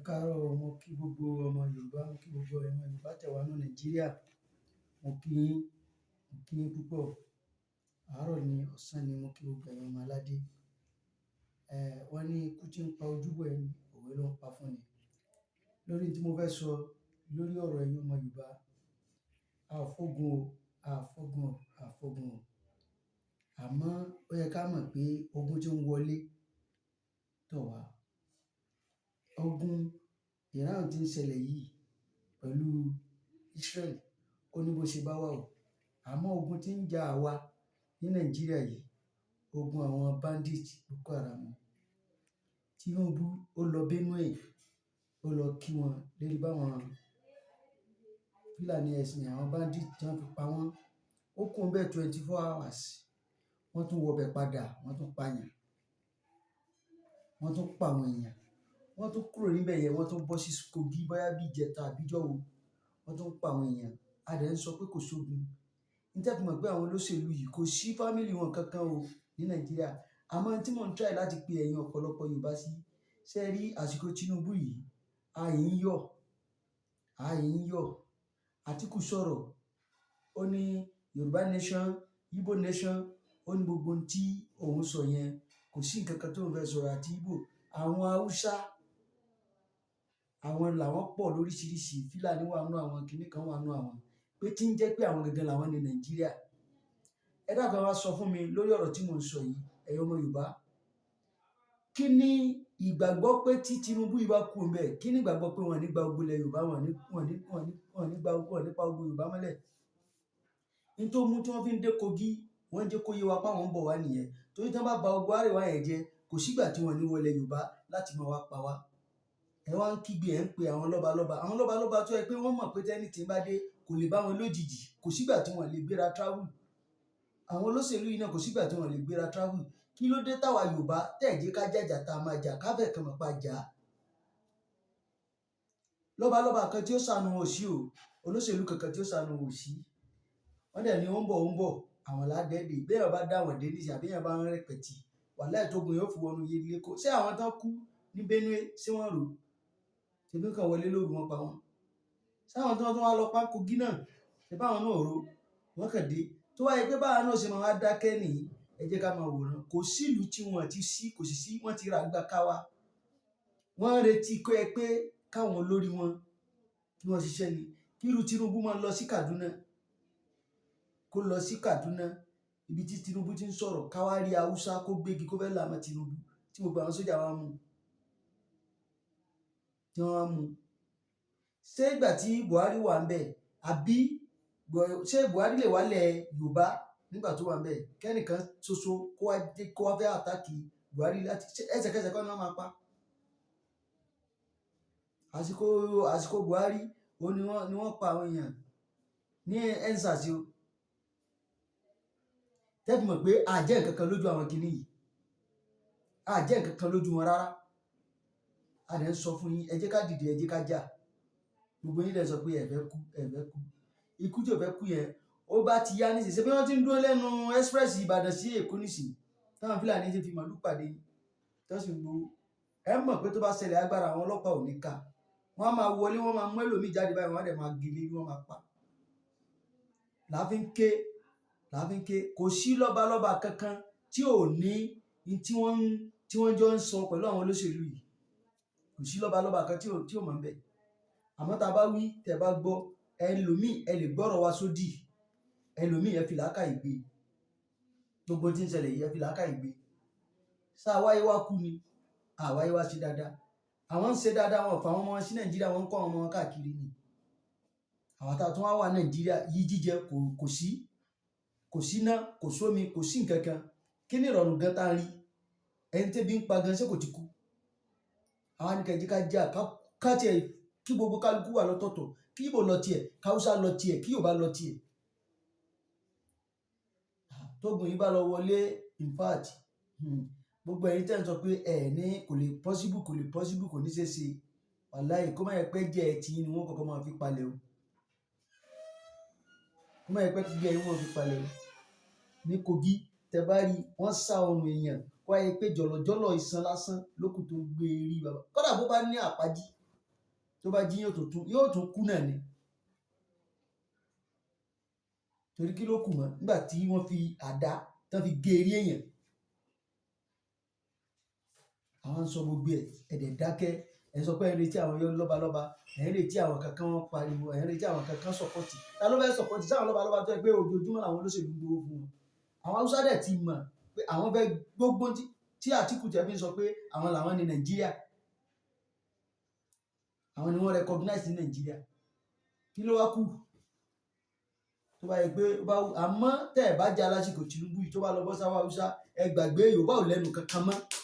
káàárọ̀ o, mo kí gbogbo ọmọ Yorùbá, mo kí gbogbo ọmọ Yorùbá tẹ́ wà ní Nàìjíríà. Mo kí yín, mo kí yín púpọ̀. Àárọ̀ ni, ọ̀sán ni, mo kí gbogbo ẹ̀yin ọmọ aládé. Wọ́n ní ikú tí ń pa ojúbọ ẹni, òwe ló ń pa fún ni. Lórí tí mo fẹ́ sọ lórí ọ̀rọ̀ ẹ̀yin ọmọ Yorùbá, a ò fógun o, a ò fógun o, a ò fógun o. Àmọ́ ó yẹ ká mọ̀ pé ogun tí ń wọlé tọ̀ wá. Ogun Iran tí ń ṣẹlẹ̀ yìí pẹ̀lú Israel, ó ní bó ṣe bá wà o. Àmọ́ ogun tí ń jà àwa ní Nàìjíríà yìí, ogun àwọn bandit Boko Haram. Tinubu ó lọ Benue, ó lọ kí wọn lérí báwọn Fúlàní ẹ̀sìn àwọn bandit tí wọ́n fi pa wọ́n. Ó kú bẹ́ẹ̀ 24 hours. Wọ́n tún wọ bẹ̀ padà, wọ́n tún pààyàn. Wọ́n tún pa àwọn èèyàn. Wọ́n tún kúrò níbẹ̀ yẹn, wọ́n tún bọ́ sí Kogi bóyá bí ìjẹta àbí ìjọ́wò. Wọ́n tún pa àwọn èèyàn. A dẹ̀ ń sọ pé kò sógun. Ní tẹ́ fi mọ̀ pé àwọn olóṣèlú yìí kò sí fámílì wọn kankan o ní Nàìjíríà. Àmọ́ tí mò ń try láti pe ẹ̀yin ọ̀pọ̀lọpọ̀ Yorùbá sí, ṣé ẹ rí àsìkò Tinubu yìí, a yìí ń yọ̀, a yìí ń yọ̀. Àtíkù sọ̀rọ̀, ó ní Yorùbá nation, Igbo nation, ó ní gbogbo ohun tí òun sọ yẹn kò sí nǹkan kan tó ń fẹ́ sọ̀rọ̀ àti Igbo. Àwọn Haúsá, àwọn làwọn pọ̀ lóríṣiríṣi. Fúlàní wà nínú àwọn, kìnní kan wà nínú àwọn. Pé tí ń jẹ́ pé àwọn gangan làwọn ní Nàìjíríà. Ẹ dákun ẹ wá sọ fún mi lórí ọ̀rọ̀ tí mò ń sọ yìí, ẹ̀yin ọmọ Yorùbá. Kí ni ìgbàgbọ́ pé tí Tinubu yìí bá kú ńbẹ̀, kí ni ìgbàgbọ́ pé wọ́n ò ní gba gbogbo ilẹ̀ Yorùbá, wọ́n ò ní pa gbogbo Yorùbá mọ́lẹ̀? Ní tó mú tí wọ́n fi ń dé Kogi, wọ́n jẹ́ kó yé wa pé àwọn ń bọ̀ wá nìyẹn. Torí tí wọ́n bá ba gbogbo àríwá yẹn jẹ́, kò sígbà tí wọ́n ní wọlé Yorùbá láti máa wá pa wá. Ẹ wá ń kígbe, ẹ̀ ń pe àwọn lọ́balọ́ba. Àwọn lọ́balọ́ba tó yẹ pé wọ́n mọ̀ pé tẹ́ní tí ń bá dé kò lè bá wọn lójijì. Kò sígbà tí wọ́n lè gbéra travel. Àwọn olóṣèlú yìí náà kò sígbà tí wọ́n lè gbéra travel. Kí ló dé táwa Yorùbá tẹ̀ jẹ́ ká jàjà tá a máa jà ká fẹ́ kan mọ̀ pa jà? Lọ́balọ́ba kan tí ó ṣàánú wọn ò sí o. Olóṣèlú kankan tí ó ṣàánú wọn ò sí. Wọ́n dẹ̀ ní ó ń bọ̀, ó ń bọ̀. Àwọn ládẹ́ẹ̀dẹ̀. Bí èèyàn bá dá wọn dé níṣẹ́ àbí èèyàn bá ń rẹpẹ̀tì, wàláhì tógun yóò fi wọnú ilé kó. Ṣé àwọn tán kú ní Benue, ṣé wọ́n rò? Ṣèbí kan wọlé lóru wọn pa wọ́n. Ṣé àwọn tí wọ́n tún wá lọ pa Kogi náà, ṣé báwọn náà ò rò? Wọ́n kàn dé. Tó wáyé pé báwa náà ṣe máa wá dákẹ́ nìyí, ẹ jẹ́ ká máa wòran. Kò sí ìlú tí wọ́n ti sí, kò sì sí, wọ́n ti ra gbá ká wá. Wọ́n ń retí kó yẹ pé káwọn olórí wọn kí wọ́n ṣiṣẹ́ ni. Kí irú Tinubu máa lọ sí Kaduna. Kó lọ sí Kaduna, ibi tí Tinubu ti ń sọ̀rọ̀, ká wá rí Haúsá kó gbégi kó fẹ́ là mọ́ Tinubu, tí gbogbo àwọn sójà wá mú. Tí wọ́n wá mú. Ṣé ìgbà tí Buhari wà ńbẹ̀, àbí ṣé Buhari lè wálẹ̀ Yorùbá nígbà tó wà ńbẹ̀? Kẹ́nìkan ṣoṣo kó wá fẹ́ àtáàkì Buhari láti ẹsẹ̀kẹsẹ̀ kọ́ ni wọ́n máa pa. Àsìkò Buhari, ó ní wọ́n pa àwọn èèyàn ní EndSARS o. Tẹ́ fi mọ̀ pé a jẹ́ nǹkan kan lójú àwọn kìíní yìí. A jẹ́ nǹkan kan lójú wọn rárá. A dẹ̀ ń sọ fún yín, ẹ jẹ́ ká dìde, ẹ jẹ́ ká jà. Gbogbo yín dẹ̀ sọ pé ẹ fẹ́ kú, ẹ fẹ́ kú. Ikú tí ò fẹ́ kú yẹn, ó bá ti yá nísìnyí. Ṣé bí wọ́n ti ń dúró lẹ́nu express Ìbàdàn sí Èkó nísìnyí? Táwọn Fúlàní ṣe fi màálù pàdé yín. Tó sì ń gbowó. Ẹ mọ̀ pé tó bá ṣẹlẹ̀ agbára àwọn ọlọ́pàá ò ní ká. Wọ́n á máa wọlé, wọ́n máa mú ẹlòmíì jáde báyìí, wọ́n á dẹ̀ máa gé lé, wọ́n máa pa. Làá fi ń ké. Kò sí lọ́balọ́ba kankan tí ò ní tí wọ́n jọ ń sọ pẹ̀lú àwọn olóṣèlú yìí. Kò sí lọ́balọ́ba kan tí ò mọ̀ ńbẹ̀. Àmọ́ tá a bá wí, tẹ́ ẹ bá gbọ́, ẹlòmíì ẹ lè gbọ́rọ̀ wa sódì. Ẹlòmíì ẹ fi làákàyè gbé. Gbogbo tí ń ṣẹlẹ̀ yìí ẹ fi làákàyè gbé. Ṣá wáyé wá kú ni? Àwáyé wá ṣe dáadáa. Àwọn ń ṣe dáadáa, wọn fà àwọn ọmọ wọn sí Nàìjíríà, wọ́n ń kọ́ àwọn ọmọ wọn káàkiri ni. Àwọn tá a tún wá Nàìjíríà yìí jíjẹ kò sí. Kò sí iná, kò sómi, kò sí nǹkan kan. Kí ni ìrọ̀rùn gan tá a rí? Ẹni tẹ́bí ń pa gan ṣé kò ti kú? Àwa ní kẹ́ jẹ́ ká jà, ká tiẹ̀ kí gbogbo kálukú wà lọ́tọ̀ọ̀tọ̀. Kí Igbo lọ tiẹ̀, ká Haúsá lọ tiẹ̀, kí Yorùbá lọ tiẹ̀. Tógun yìí bá lọ wọlé, in fact, gbogbo ẹ̀yin tẹ́ ń sọ pé kò lè possible, kò ní ṣeé ṣe. Wàláhì kó má yẹ pé jẹ́ ti yín ni wọ́n kọ́kọ́ máa fi palẹ̀ o. Kó má yẹ pé jẹ́ yín wọ́n fi palẹ̀ o. Ní Kogi, tẹ́ bá rí, wọ́n sá ọrùn èèyàn. Kó wá yẹ pé jọ̀lọ̀jọ̀lọ̀ iṣan lásán lókùn tó gbé rí bàbá. Kódà bó bá ní àpájí, tó bá jí yóò tún kú náà ni torí kí ló kù mọ́ nígbà tí wọ́n fi àdá tán fi gé eré èèyàn àwọn ń sọ gbogbo ẹ̀dẹ̀ dákẹ́ ẹ̀ sọ pé ẹ̀ ń retí àwọn yọ lọ́balọ́ba ẹ̀ ń retí àwọn kankan wọn pariwo ẹ̀ ń retí àwọn kankan sọ̀pọ̀tì ta ló fẹ́ sọ̀pọ̀tì sáwọn lọ́balọ́ba tó yẹ pé ojoojúmọ́ àwọn olóṣèlú gbowó fún wọn àwọn Haúsá dẹ̀ ti mọ̀ pé àwọn fẹ́ gbogbo tí Àtíkù tẹ̀ fi sọ pé àwọn làwọn ní Nàìjíríà àwọn ni wọ́n recognize ní Nàìjíríà kí ló wá kù tó bá yẹ pé àmọ́ tẹ́ ẹ̀ bá jẹ́ alásìkò Tinubu yìí tó bá lọ bọ́ sáwọ́ Haúsá ẹ gbàgbé Yorùbá ò lẹ́nu kankan mọ́